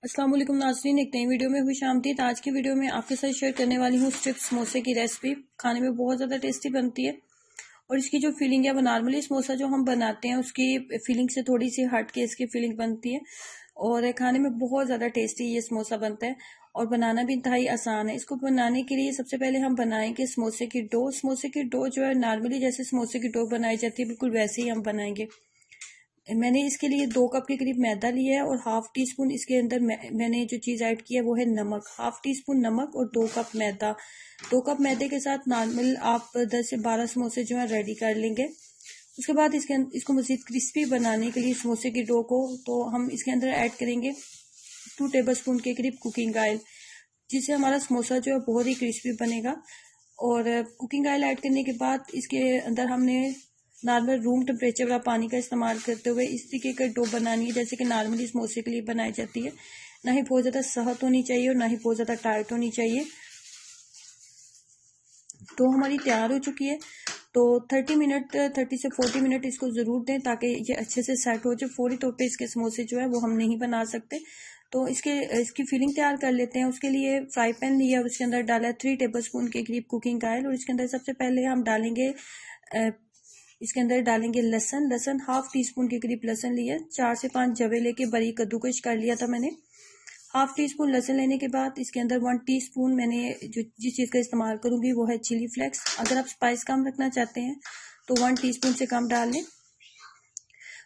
अस्सलाम वालेकुम नाज़रीन, एक नई वीडियो में खुश आमदीद। आज की वीडियो में आपके साथ शेयर करने वाली हूँ स्ट्रिप समोसे की रेसिपी। खाने में बहुत ज़्यादा टेस्टी बनती है और इसकी जो फीलिंग है वो नॉर्मली समोसा जो हम बनाते हैं उसकी फीलिंग से थोड़ी सी हट के इसकी फीलिंग बनती है और खाने में बहुत ज़्यादा टेस्टी ये समोसा बनता है और बनाना भी इंतहाई आसान है। इसको बनाने के लिए सबसे पहले हम बनाएंगे समोसे की डो। समोसे की डो जो है नॉर्मली जैसे समोसे की डो बनाई जाती है बिल्कुल वैसे ही हम बनाएंगे। मैंने इसके लिए 2 कप के करीब मैदा लिया है और हाफ टी स्पून इसके अंदर मैंने जो चीज़ ऐड की है वो है नमक। हाफ टी स्पून नमक और 2 कप मैदा। 2 कप मैदे के साथ नॉर्मल आप 10 से 12 समोसे जो है रेडी कर लेंगे। उसके बाद इसको मज़ीद क्रिस्पी बनाने के लिए समोसे की डो को तो हम इसके अंदर ऐड करेंगे 2 टेबल स्पून के करीब कुकिंग ऑयल, जिससे हमारा समोसा जो है बहुत ही क्रिस्पी बनेगा। और कुकिंग ऑयल ऐड करने के बाद इसके अंदर हमने नॉर्मल रूम टेम्परेचर वाला पानी का इस्तेमाल करते हुए इस तरीके का डो बनानी है जैसे कि नॉर्मली समोसे के लिए बनाई जाती है। ना ही बहुत ज़्यादा सख्त होनी चाहिए और ना ही बहुत ज़्यादा टाइट होनी चाहिए। तो हमारी तैयार हो चुकी है। तो 30 से 40 मिनट इसको ज़रूर दें ताकि ये अच्छे से सेट हो जाए। फौरी तौर पे इसके समोसे जो है वो हम नहीं बना सकते। तो इसकी फीलिंग तैयार कर लेते हैं। उसके लिए फ्राई पैन लिया और उसके अंदर डाला 3 टेबल स्पून के करीब कुकिंग ऑयल और इसके अंदर सबसे पहले हम डालेंगे इसके अंदर डालेंगे लहसुन हाफ टी स्पून के करीब लहसुन लिया। 4 से 5 जवे लेके बारीक कद्दूकश कर लिया था मैंने। हाफ टी स्पून लहसुन लेने के बाद इसके अंदर 1 टीस्पून मैंने जिस चीज़ का इस्तेमाल करूंगी वो है चिली फ्लेक्स। अगर आप स्पाइस कम रखना चाहते हैं तो 1 टीस्पून से कम डाल लें।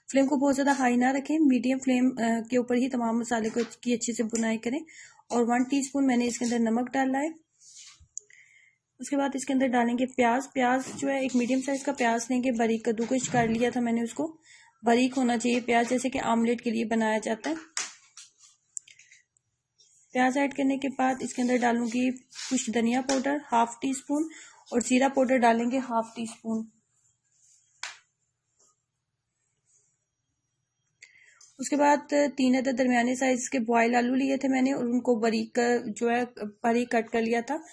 फ्लेम को बहुत ज़्यादा हाई ना रखें, मीडियम फ्लेम के ऊपर ही तमाम मसाले की अच्छे से बुनाई करें। और 1 टीस्पून मैंने इसके अंदर नमक डाला है। उसके बाद इसके अंदर डालेंगे प्याज जो है एक मीडियम साइज का प्याज लेंगे, बारीक कद्दूकश कर लिया था मैंने उसको। बारीक होना चाहिए प्याज, जैसे कि आमलेट के लिए बनाया जाता है। प्याज ऐड करने के बाद इसके अंदर डालूंगी कुछ धनिया पाउडर हाफ टी स्पून और जीरा पाउडर डालेंगे हाफ टी स्पून। उसके बाद 3 अदद दरमियाने साइज के बॉयल आलू लिए थे मैंने और उनको बारीक जो है बारीक कट कर लिया था।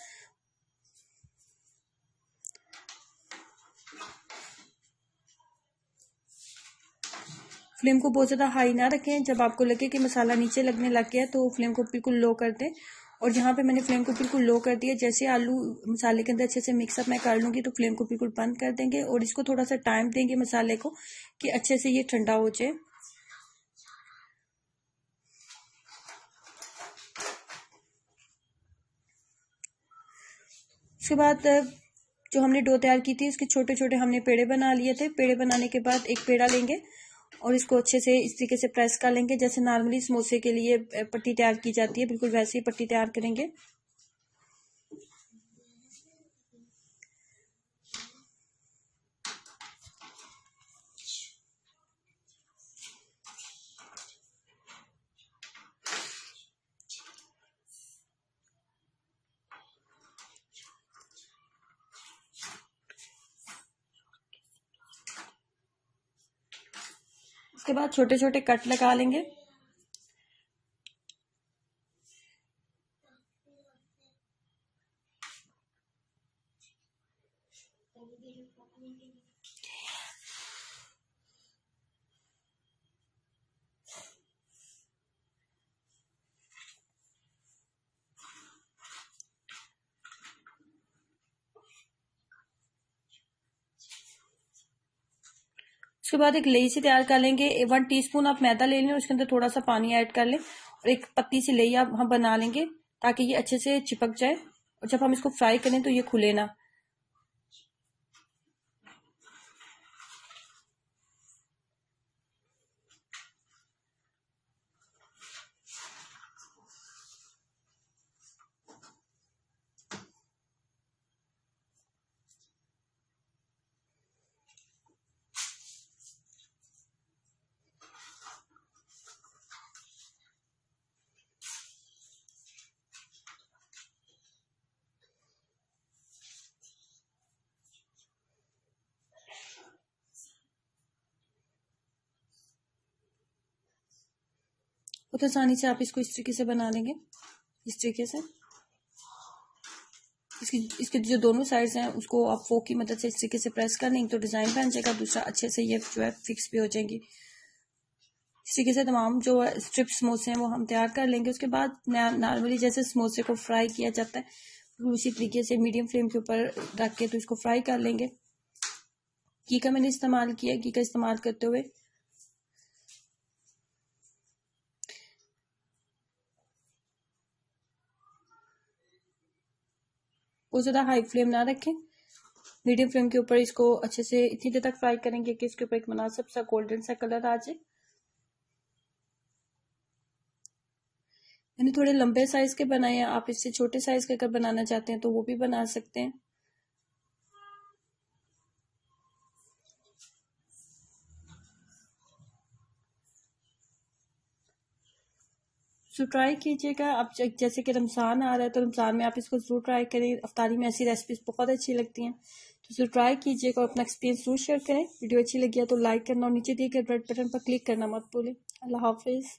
फ्लेम को बहुत ज़्यादा हाई ना रखें। जब आपको लगे कि मसाला नीचे लगने लग गया तो फ्लेम को बिल्कुल लो कर दें। और यहाँ पे मैंने फ्लेम को बिल्कुल लो कर दिया। जैसे आलू मसाले के अंदर अच्छे से मिक्सअप मैं कर लूँगी तो फ्लेम को बिल्कुल बंद कर देंगे और इसको थोड़ा सा टाइम देंगे मसाले को कि अच्छे से ये ठंडा हो जाए। उसके बाद जो हमने डो तैयार की थी उसके छोटे छोटे हमने पेड़े बना लिए थे। पेड़े बनाने के बाद एक पेड़ा लेंगे और इसको अच्छे से इस तरीके से प्रेस कर लेंगे जैसे नॉर्मली समोसे के लिए पट्टी तैयार की जाती है, बिल्कुल वैसे ही पट्टी तैयार करेंगे। उसके बाद छोटे छोटे कट लगा लेंगे। उसके बाद एक लेई सी तैयार कर लेंगे। 1 टीस्पून आप मैदा ले लें, उसके अंदर थोड़ा सा पानी ऐड कर लें और एक पतली सी लेई आप हम बना लेंगे ताकि ये अच्छे से चिपक जाए और जब हम इसको फ्राई करें तो ये खुले ना। बहुत आसानी से आप इसको इस तरीके से बना लेंगे। इस तरीके से इसके जो दोनों साइड्स हैं उसको आप फोक की मदद से इस तरीके से प्रेस कर लेंगे तो डिज़ाइन बन जाएगा। दूसरा अच्छे से ये जो है फिक्स भी हो जाएंगी। इस तरीके से तमाम जो स्ट्रिप समोसे हैं वो हम तैयार कर लेंगे। उसके बाद नॉर्मली जैसे समोसे को फ्राई किया जाता है उसी तरीके से मीडियम फ्लेम के ऊपर रख के तो इसको फ्राई कर लेंगे। घी का मैंने इस्तेमाल किया। घी का इस्तेमाल करते हुए बहुत ज़्यादा हाई फ्लेम ना रखें, मीडियम फ्लेम के ऊपर इसको अच्छे से इतनी देर तक फ्राई करेंगे कि इसके ऊपर एक मुनासिब सा गोल्डन सा कलर आ जाए। मैंने थोड़े लंबे साइज के बनाए हैं, आप इससे छोटे साइज के अगर बनाना चाहते हैं तो वो भी बना सकते हैं। सो ट्राई कीजिएगा। आप जैसे कि रमज़ान आ रहा है तो रमज़ान में आप इसको ज़रूर ट्राई करें। अफ्तारी में ऐसी रेसिपीज़ बहुत अच्छी लगती हैं, तो ट्राई कीजिएगा और अपना एक्सपीरियंस जरूर शेयर करें। वीडियो अच्छी लगी है तो लाइक करना और नीचे दिए गए रेड बटन पर क्लिक करना मत भूलें। अल्लाह हाफिज़।